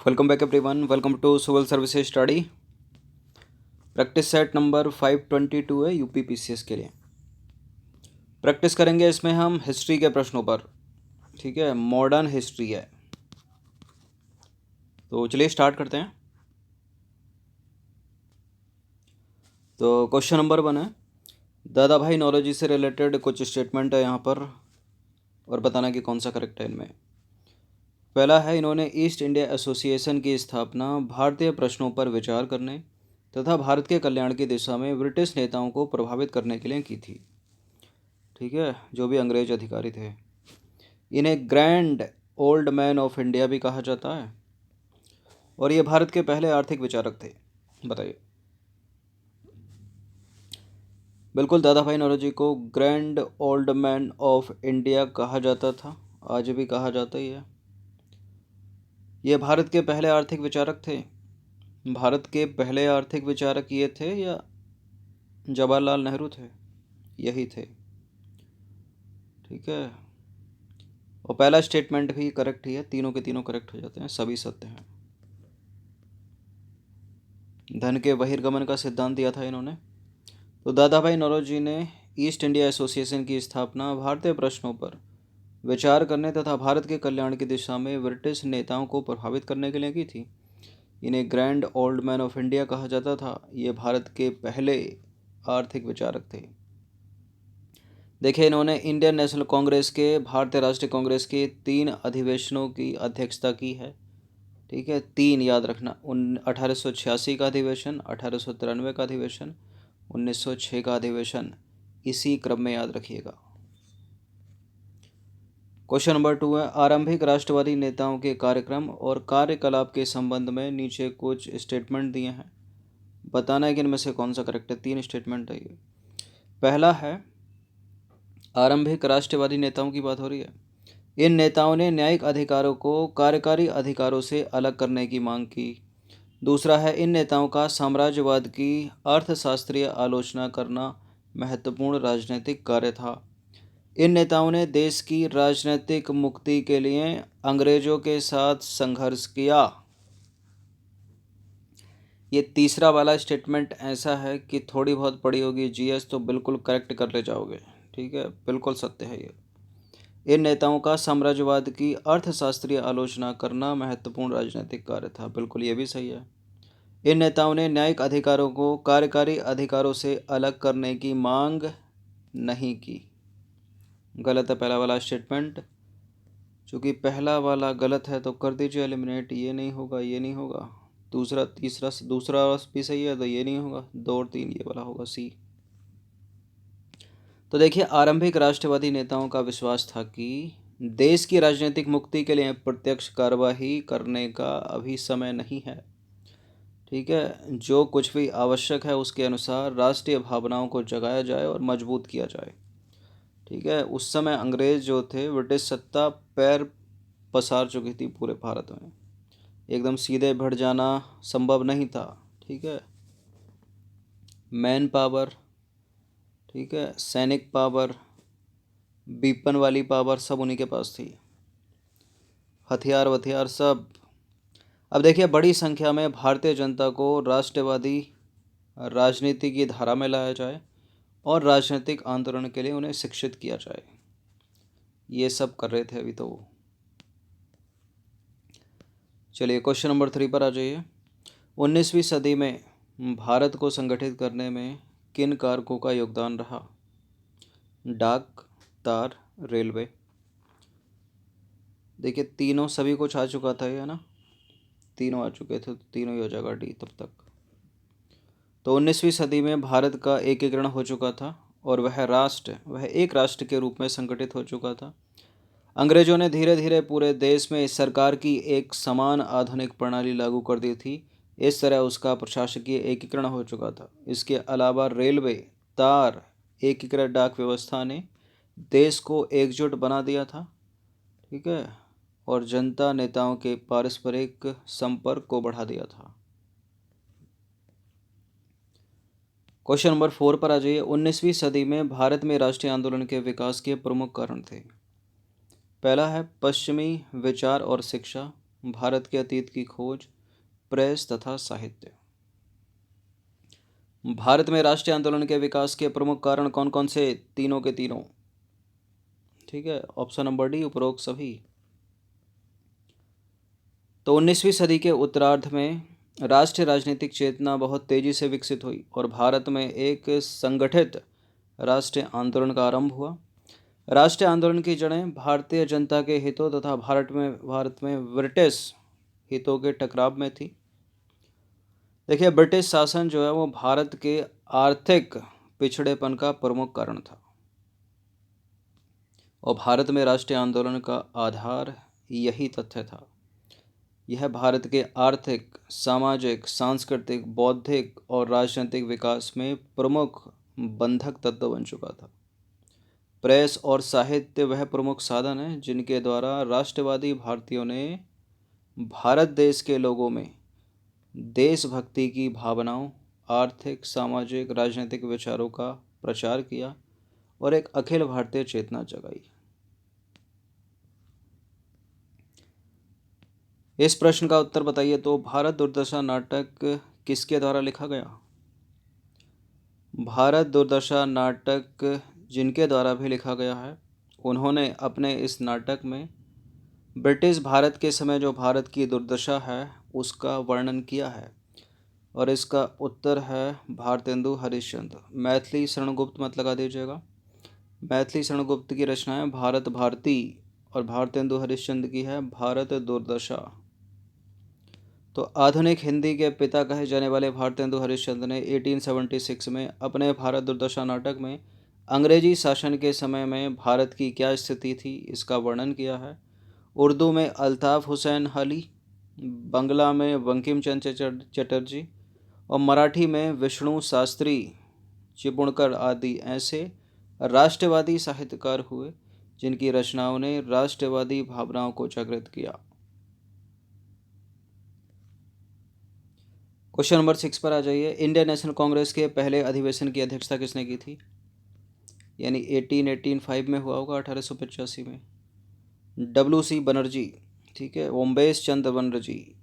Welcome back everyone, welcome to civil services study. Practice set number 522 है UPPCS के लिए। Practice करेंगे इसमें हम हिस्ट्री के प्रश्नों पर। ठीक है, मॉडर्न हिस्ट्री है। तो चलिए स्टार्ट करते हैं। तो क्वेश्चन नंबर 1 है, दादा भाई नौरोजी से रिलेटेड कुछ स्टेटमेंट है यहाँ पर और बताना कि कौन सा करेक्ट है इनमें। पहला है, इन्होंने ईस्ट इंडिया एसोसिएशन की स्थापना भारतीय प्रश्नों पर विचार करने तथा भारत के कल्याण की दिशा में ब्रिटिश नेताओं को प्रभावित करने के लिए की थी। ठीक है, जो भी अंग्रेज अधिकारी थे। इन्हें grand old man of India भी कहा जाता है और ये भारत के पहले आर्थिक विचारक थे। बताइए। बिल्कुल, दादा भाई नौरोजी को grand old man of India कहा जाता था, आज भी कहा जाता ही है। ये भारत के पहले आर्थिक विचारक थे। भारत के पहले आर्थिक विचारक ये थे या जवाहरलाल नेहरू थे? यही थे। ठीक है, और पहला स्टेटमेंट भी करेक्ट ही है, तीनों के तीनों करेक्ट हो जाते हैं, सभी सत्य हैं। धन के बहिर्गमन का सिद्धांत दिया था इन्होंने। तो दादा भाई नौरोजी ने ईस्ट इंडिया एसोसिएशन की स्थापना भारतीय प्रश्नों पर विचार करने तथा भारत के कल्याण की दिशा में ब्रिटिश नेताओं को प्रभावित करने के लिए की थी। इन्हें grand old man of India कहा जाता था। ये भारत के पहले आर्थिक विचारक थे। देखिए, इन्होंने इंडियन नेशनल कांग्रेस के, भारतीय राष्ट्रीय कांग्रेस के 3 अधिवेशनों की अध्यक्षता की है। ठीक है, 3 याद रखना। 1886 का अधिवेशन, 1893 का अधिवेशन, 1906 का अधिवेशन, इसी क्रम में याद रखिएगा। क्वेश्चन नंबर 2 है, आरंभिक राष्ट्रवादी नेताओं के कार्यक्रम और कार्यकलाप के संबंध में नीचे कुछ स्टेटमेंट दिए हैं। बताना है कि इनमें से कौन सा करेक्ट है। 3 स्टेटमेंट है ये। पहला है, आरंभिक राष्ट्रवादी नेताओं की बात हो रही है। इन नेताओं ने न्यायिक अधिकारों को कार्यकारी अधिकारों से अलग करने की मांग की। दूसरा है, इन नेताओं का साम्राज्यवाद की अर्थशास्त्रीय आलोचना करना महत्वपूर्ण राजनीतिक कार्य था। इन नेताओं ने देश की राजनीतिक मुक्ति के लिए अंग्रेजों के साथ संघर्ष किया। ये तीसरा वाला स्टेटमेंट ऐसा है कि थोड़ी बहुत पढ़ी होगी जीएस तो बिल्कुल करेक्ट कर ले जाओगे। ठीक है, बिल्कुल सत्य है ये। इन नेताओं का साम्राज्यवाद की अर्थशास्त्रीय आलोचना करना महत्वपूर्ण राजनीतिक कार्य था, बिल्कुल ये भी सही है। इन नेताओं ने न्यायिक अधिकारों को कार्यकारी अधिकारों से अलग करने की मांग नहीं की। गलत है पहला वाला स्टेटमेंट। चूँकि पहला वाला गलत है तो कर दीजिए एलिमिनेट। ये नहीं होगा, ये नहीं होगा। दूसरा भी सही है तो ये नहीं होगा। 2 और 3 ये वाला होगा, सी। तो देखिए, आरंभिक राष्ट्रवादी नेताओं का विश्वास था कि देश की राजनीतिक मुक्ति के लिए प्रत्यक्ष कार्यवाही करने का अभी समय नहीं है। ठीक है, जो कुछ भी आवश्यक है उसके अनुसार राष्ट्रीय भावनाओं को जगाया जाए और मजबूत किया जाए। ठीक है, उस समय अंग्रेज जो थे, ब्रिटिश सत्ता पैर पसार चुकी थी पूरे भारत में। एकदम सीधे बढ़ जाना संभव नहीं था। ठीक है, मैन पावर, ठीक है, सैनिक पावर, बीपन वाली पावर सब उन्हीं के पास थी, हथियार वथियार सब। अब देखिए, बड़ी संख्या में भारतीय जनता को राष्ट्रवादी राजनीति की धारा में लाया जाए और राजनीतिक आंदोलन के लिए उन्हें शिक्षित किया जाए। ये सब कर रहे थे अभी तो। चलिए क्वेश्चन नंबर 3 पर आ जाइए। 19वीं सदी में भारत को संगठित करने में किन कारकों का योगदान रहा? डाक, तार, रेलवे। देखिए, तीनों सभी कुछ आ चुका था ये ना, तीनों आ चुके थे तो तीनों ही हो जाएगा डी तब तक। तो 19वीं सदी में भारत का एकीकरण हो चुका था और वह एक राष्ट्र के रूप में संगठित हो चुका था। अंग्रेजों ने धीरे धीरे पूरे देश में इस सरकार की एक समान आधुनिक प्रणाली लागू कर दी थी। इस तरह उसका प्रशासकीय एकीकरण हो चुका था। इसके अलावा रेलवे, तार, एकीकृत डाक व्यवस्था ने देश को एकजुट बना दिया था। ठीक है, और जनता नेताओं के पारस्परिक संपर्क को बढ़ा दिया था। क्वेश्चन नंबर 4 पर आ जाइए। 19वीं सदी में भारत में राष्ट्रीय आंदोलन के विकास के प्रमुख कारण थे। पहला है, पश्चिमी विचार और शिक्षा। भारत के अतीत की खोज, प्रेस तथा साहित्य। भारत में राष्ट्रीय आंदोलन के विकास के प्रमुख कारण कौन कौन से? तीनों के तीनों। ठीक है, ऑप्शन नंबर डी, उपरोक्त सभी। तो 19वीं सदी के उत्तरार्ध में राष्ट्रीय राजनीतिक चेतना बहुत तेजी से विकसित हुई और भारत में एक संगठित राष्ट्रीय आंदोलन का आरंभ हुआ। राष्ट्रीय आंदोलन की जड़ें भारतीय जनता के हितों तथा भारत में ब्रिटिश हितों के टकराव में थी। देखिए, ब्रिटिश शासन जो है वो भारत के आर्थिक पिछड़ेपन का प्रमुख कारण था और भारत में राष्ट्रीय आंदोलन का आधार यही तथ्य था। यह भारत के आर्थिक, सामाजिक, सांस्कृतिक, बौद्धिक और राजनीतिक विकास में प्रमुख बंधक तत्व बन चुका था। प्रेस और साहित्य वह प्रमुख साधन हैं जिनके द्वारा राष्ट्रवादी भारतीयों ने भारत देश के लोगों में देशभक्ति की भावनाओं, आर्थिक, सामाजिक, राजनीतिक विचारों का प्रचार किया और एक अखिल भारतीय चेतना जगाई। इस प्रश्न का उत्तर बताइए तो भारत दुर्दशा नाटक किसके द्वारा लिखा गया? भारत दुर्दशा नाटक जिनके द्वारा भी लिखा गया है उन्होंने अपने इस नाटक में ब्रिटिश भारत के समय जो भारत की दुर्दशा है उसका वर्णन किया है और इसका उत्तर है भारतेंदु हरिश्चंद्र। मैथिली शरणगुप्त मत लगा दीजिएगा। मैथिली शरणगुप्त की रचनाएं भारत भारती और भारतेंदु हरिश्चंद्र की है भारत दुर्दशा। तो आधुनिक हिंदी के पिता कहे जाने वाले भारतेंदु हरिश्चंद्र ने 1876 में अपने भारत दुर्दशा नाटक में अंग्रेजी शासन के समय में भारत की क्या स्थिति थी इसका वर्णन किया है। उर्दू में अल्ताफ़ हुसैन अली, बंगला में बंकिम चंद्र चटर्जी और मराठी में विष्णु शास्त्री चिपळूणकर आदि ऐसे राष्ट्रवादी साहित्यकार हुए जिनकी रचनाओं ने राष्ट्रवादी भावनाओं को जागृत किया। क्वेश्चन नंबर 6 पर आ जाइए। इंडियन नेशनल कांग्रेस के पहले अधिवेशन की अध्यक्षता किसने की थी? यानी 1885 में हुआ होगा, 1885 में। WC बनर्जी, ठीक है, ओम्बेश चंद्र बनर्जी।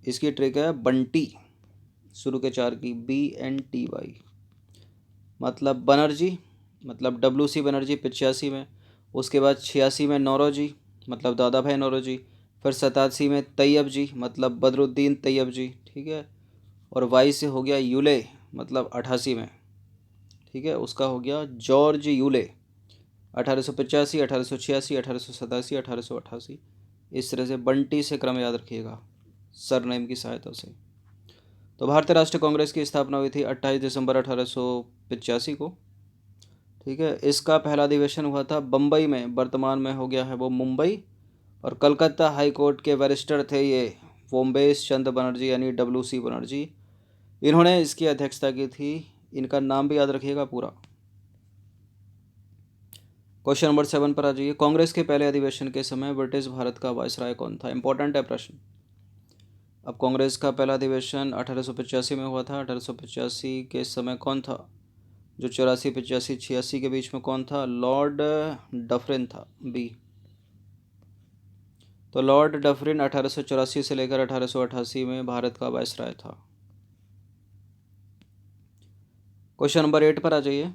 इसकी ट्रिक है बंटी, शुरू के 4 की, BNTY, मतलब बनर्जी, मतलब WC बनर्जी 85 में। उसके बाद 86 में नौरोजी, मतलब दादा भाई नौरोजी। फिर 87 में तैयब जी, मतलब बदरुद्दीन तैयब जी, ठीक है। और वाई से हो गया यूले, मतलब 88 में, ठीक है, उसका हो गया जॉर्ज यूले। 1885, 1886, 1887, 1888। इस तरह से बंटी से क्रम याद रखिएगा सरनेम की सहायता से। तो भारतीय राष्ट्रीय कांग्रेस की स्थापना हुई थी 28 दिसंबर 1885 को, ठीक है। इसका पहला अधिवेशन हुआ था बम्बई में, वर्तमान में हो गया है वो मुंबई। और कलकत्ता हाई कोर्ट के बैरिस्टर थे ये ओम्बेश चंद्र बनर्जी यानी WC बनर्जी। इन्होंने इसकी अध्यक्षता की थी। इनका नाम भी याद रखिएगा पूरा। क्वेश्चन नंबर 7 पर आ जाइए। कांग्रेस के पहले अधिवेशन के समय ब्रिटिश भारत का वायसराय कौन था? इंपॉर्टेंट है प्रश्न। अब कांग्रेस का पहला अधिवेशन 1885 में हुआ था। 1885 के समय कौन था? जो 84, 85, 86 के बीच में कौन था? लॉर्ड डफरिन था, बी। तो लॉर्ड डफरिन 1884 से लेकर 1888 में भारत का वायसराय था। क्वेश्चन नंबर 8 पर आ जाइए।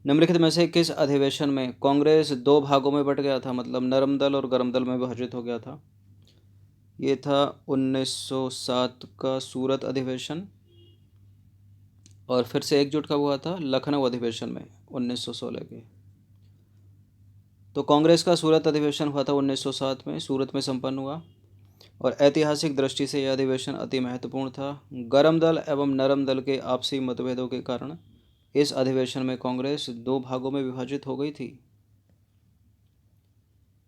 निम्नलिखित में से किस अधिवेशन में कांग्रेस 2 भागों में बट गया था, मतलब नरम दल और गरम दल में विभाजित हो गया था? ये था 1907 का सूरत अधिवेशन और फिर से एकजुट कब हुआ था? लखनऊ अधिवेशन में 1916 के। तो कांग्रेस का सूरत अधिवेशन हुआ था 1907 में, सूरत में संपन्न हुआ और ऐतिहासिक दृष्टि से यह अधिवेशन अति महत्वपूर्ण था। गरम दल एवं नरम दल के आपसी मतभेदों के कारण इस अधिवेशन में कांग्रेस 2 भागों में विभाजित हो गई थी।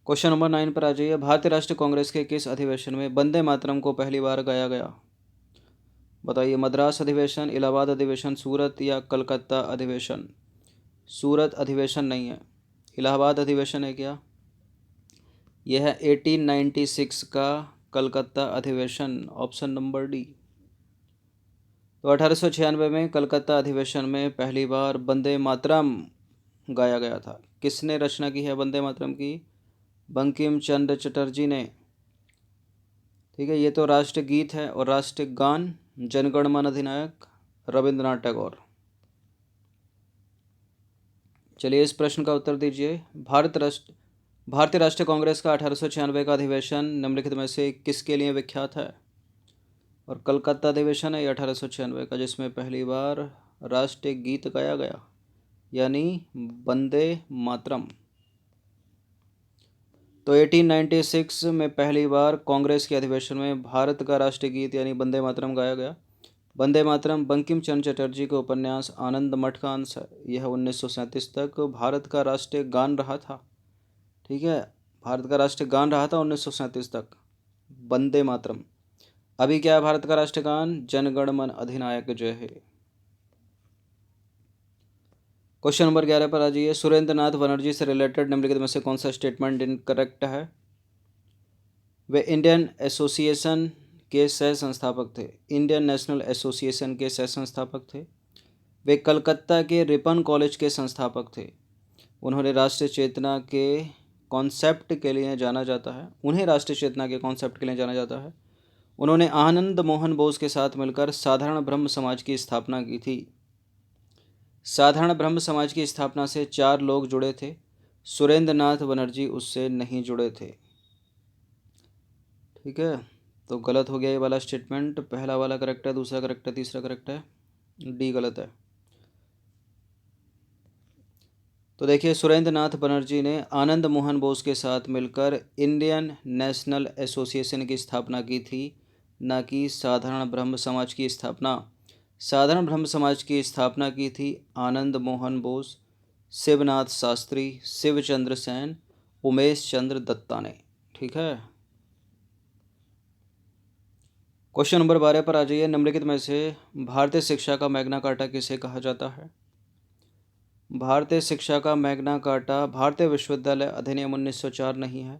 क्वेश्चन नंबर 9 पर आ जाइए। भारतीय राष्ट्रीय कांग्रेस के किस अधिवेशन में वंदे मातरम को पहली बार गाया गया? बताइए। मद्रास अधिवेशन, इलाहाबाद अधिवेशन, सूरत या कलकत्ता अधिवेशन? सूरत अधिवेशन नहीं है, इलाहाबाद अधिवेशन है क्या? यह है 1896 का कलकत्ता अधिवेशन, ऑप्शन नंबर डी। तो 1896 में कलकत्ता अधिवेशन में पहली बार वंदे मातरम गाया गया था। किसने रचना की है वंदे मातरम की? बंकिम चंद्र चटर्जी ने। ठीक है, ये तो राष्ट्रगीत है। और राष्ट्रीय गान जनगण मन अधिनायक रविंद्रनाथ टैगोर। चलिए इस प्रश्न का उत्तर दीजिए। भारतीय राष्ट्रीय कांग्रेस का 1896 का अधिवेशन निम्नलिखित में से किसके लिए विख्यात है? और कलकत्ता अधिवेशन है ये 1896 का, जिसमें पहली बार राष्ट्रीय गीत गाया गया, यानी वंदे मातरम। तो 1896 में पहली बार कांग्रेस के अधिवेशन में भारत का राष्ट्रीय गीत यानी वंदे मातरम गाया गया। वंदे मातरम बंकिम चंद्र चटर्जी के उपन्यास आनंद मठ का अंश है। यह 1937 तक भारत का राष्ट्रीय गान रहा था। ठीक है, भारत का राष्ट्रीय गान रहा था 1937 तक वंदे मातरम। अभी क्या है भारत का राष्ट्रीय गान? जनगण मन अधिनायक जय हे। क्वेश्चन नंबर 11 पर आ जाइए। सुरेंद्र नाथ बनर्जी से रिलेटेड निम्नलिखित में से कौन सा स्टेटमेंट इनकरेक्ट है? वे इंडियन एसोसिएशन के सह संस्थापक थे। इंडियन नेशनल एसोसिएशन के सह संस्थापक थे। वे कलकत्ता के रिपन कॉलेज के संस्थापक थे। उन्होंने राष्ट्रीय चेतना के कॉन्सेप्ट के लिए जाना जाता है। उन्हें राष्ट्रीय चेतना के कॉन्सेप्ट के लिए जाना जाता है। उन्होंने आनंद मोहन बोस के साथ मिलकर साधारण ब्रह्म समाज की स्थापना की थी। साधारण ब्रह्म समाज की स्थापना से 4 लोग जुड़े थे। सुरेंद्र नाथ बनर्जी उससे नहीं जुड़े थे। ठीक है, तो गलत हो गया ये वाला स्टेटमेंट। पहला वाला करेक्ट है, दूसरा करेक्ट है, तीसरा करेक्ट है, डी गलत है। तो देखिए, सुरेंद्र नाथ बनर्जी ने आनंद मोहन बोस के साथ मिलकर इंडियन नेशनल एसोसिएशन की स्थापना की थी, न कि साधारण ब्रह्म समाज की स्थापना। साधारण ब्रह्म समाज की स्थापना की थी आनंद मोहन बोस, शिवनाथ शास्त्री, शिवचंद्र सेन, उमेश चंद्र दत्ता ने। ठीक है, क्वेश्चन नंबर 12 पर आ जाइए। निम्नलिखित में से भारतीय शिक्षा का मैग्ना कार्टा किसे कहा जाता है? भारतीय शिक्षा का मैग्ना कार्टा भारतीय विश्वविद्यालय अधिनियम 1904 नहीं है,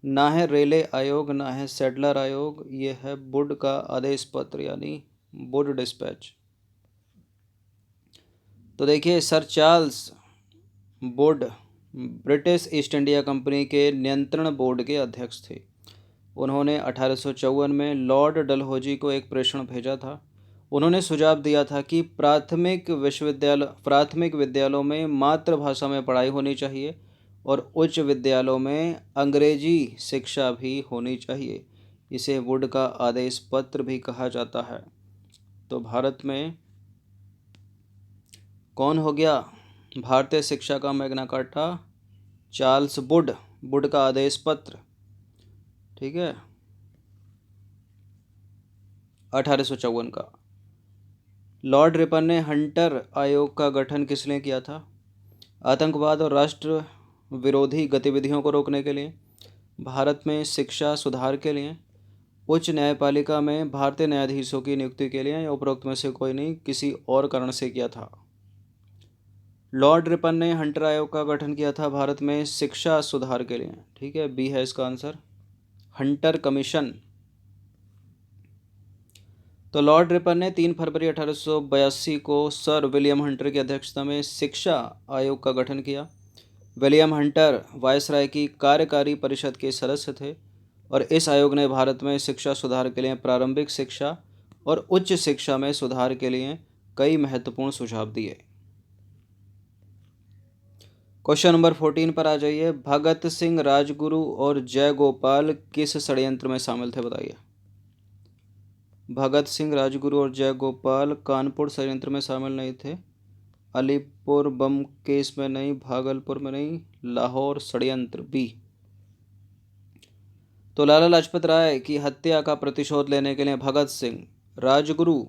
ना है रेले आयोग, ना है सेडलर आयोग। ये है वुड का आदेश पत्र यानी वुड डिस्पैच। तो देखिए, sir Charles Wood British east India company के नियंत्रण बोर्ड के अध्यक्ष थे। उन्होंने 1854 में लॉर्ड डलहौजी को एक प्रेषण भेजा था। उन्होंने सुझाव दिया था कि प्राथमिक विद्यालयों में मातृभाषा में पढ़ाई होनी चाहिए और उच्च विद्यालयों में अंग्रेजी शिक्षा भी होनी चाहिए। इसे वुड का आदेश पत्र भी कहा जाता है। तो भारत में कौन हो गया भारतीय शिक्षा का Magna carta? Charles Wood, would का आदेश पत्र। ठीक है, 1854 का। लॉर्ड रिपन ने हंटर आयोग का गठन किस लिए किया था? आतंकवाद और राष्ट्र विरोधी गतिविधियों को रोकने के लिए, भारत में शिक्षा सुधार के लिए, उच्च न्यायपालिका में भारतीय न्यायाधीशों की नियुक्ति के लिए, या उपरोक्त में से कोई नहीं, किसी और कारण से किया था। लॉर्ड रिपन ने हंटर आयोग का गठन किया था भारत में शिक्षा सुधार के लिए। ठीक है, बी है इसका आंसर, हंटर कमीशन। तो लॉर्ड रिपन ने 3 फरवरी 1882 को सर विलियम हंटर की अध्यक्षता में शिक्षा आयोग का गठन किया। विलियम हंटर वायसराय की कार्यकारी परिषद के सदस्य थे और इस आयोग ने भारत में शिक्षा सुधार के लिए, प्रारंभिक शिक्षा और उच्च शिक्षा में सुधार के लिए कई महत्वपूर्ण सुझाव दिए। क्वेश्चन नंबर 14 पर आ जाइए। भगत सिंह, राजगुरु और जयगोपाल किस षड्यंत्र में शामिल थे? बताइए। भगत सिंह, राजगुरु और जयगोपाल कानपुर षड्यंत्र में शामिल नहीं थे, अलीपुर बम केस में नहीं, भागलपुर में नहीं, लाहौर षड्यंत्र बी। तो लाला लाजपत राय की हत्या का प्रतिशोध लेने के लिए भगत सिंह, राजगुरु,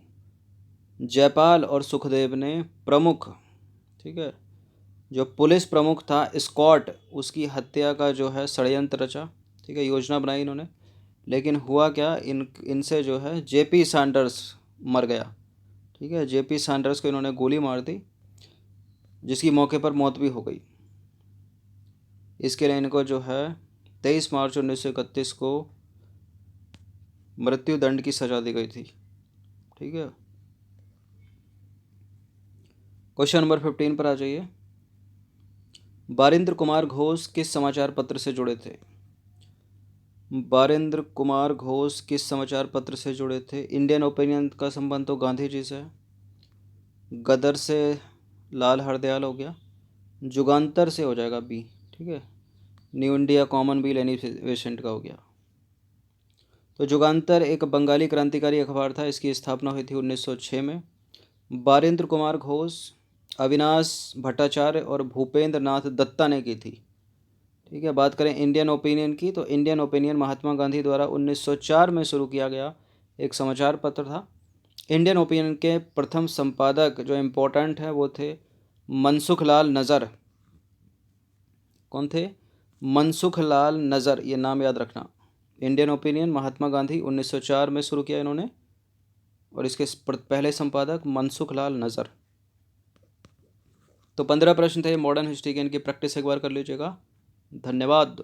जयपाल और सुखदेव ने प्रमुख, ठीक है, जो पुलिस प्रमुख था स्कॉट, उसकी हत्या का जो है षड्यंत्र रचा। ठीक है, योजना बनाई इन्होंने। लेकिन हुआ क्या, इनसे जो है जेपी सैंडर्स मर गया। ठीक है, जेपी सैंडर्स को इन्होंने गोली मार दी, जिसकी मौके पर मौत भी हो गई। इसके लिए इनको जो है 23 मार्च 1931 को मृत्युदंड की सजा दी गई थी। ठीक है, क्वेश्चन नंबर 15 पर आ जाइए। बारिंद्र कुमार घोष किस समाचार पत्र से जुड़े थे? बारेंद्र कुमार घोष किस समाचार पत्र से जुड़े थे? इंडियन ओपिनियन का संबंध तो गांधी जी से है। गदर से लाल हरदयाल हो गया। जुगांतर से हो जाएगा बी। ठीक है, new India Commonwealth Annie Besant का हो गया। तो जुगांतर एक बंगाली क्रांतिकारी अखबार था, इसकी स्थापना हुई थी 1906 में। बारेंद्र कुमार घोष अविनाश भट्टाचार्य और भूपेंद्र नाथ दत्ता ने की थी। ठीक है, बात करें इंडियन ओपिनियन की, तो इंडियन ओपिनियन महात्मा गांधी द्वारा 1904 में शुरू किया गया एक समाचार पत्र था। इंडियन ओपिनियन के प्रथम संपादक जो इम्पोर्टेंट है वो थे मनसुख लाल नज़र। कौन थे? मनसुख लाल नज़र, ये नाम याद रखना। इंडियन ओपिनियन महात्मा गांधी 1904 में शुरू किया इन्होंने, और इसके पहले संपादक मनसुख लाल नज़र। तो 15 प्रश्न थे मॉडर्न हिस्ट्री के, इनकी प्रैक्टिस एक बार कर लीजिएगा। धन्यवाद।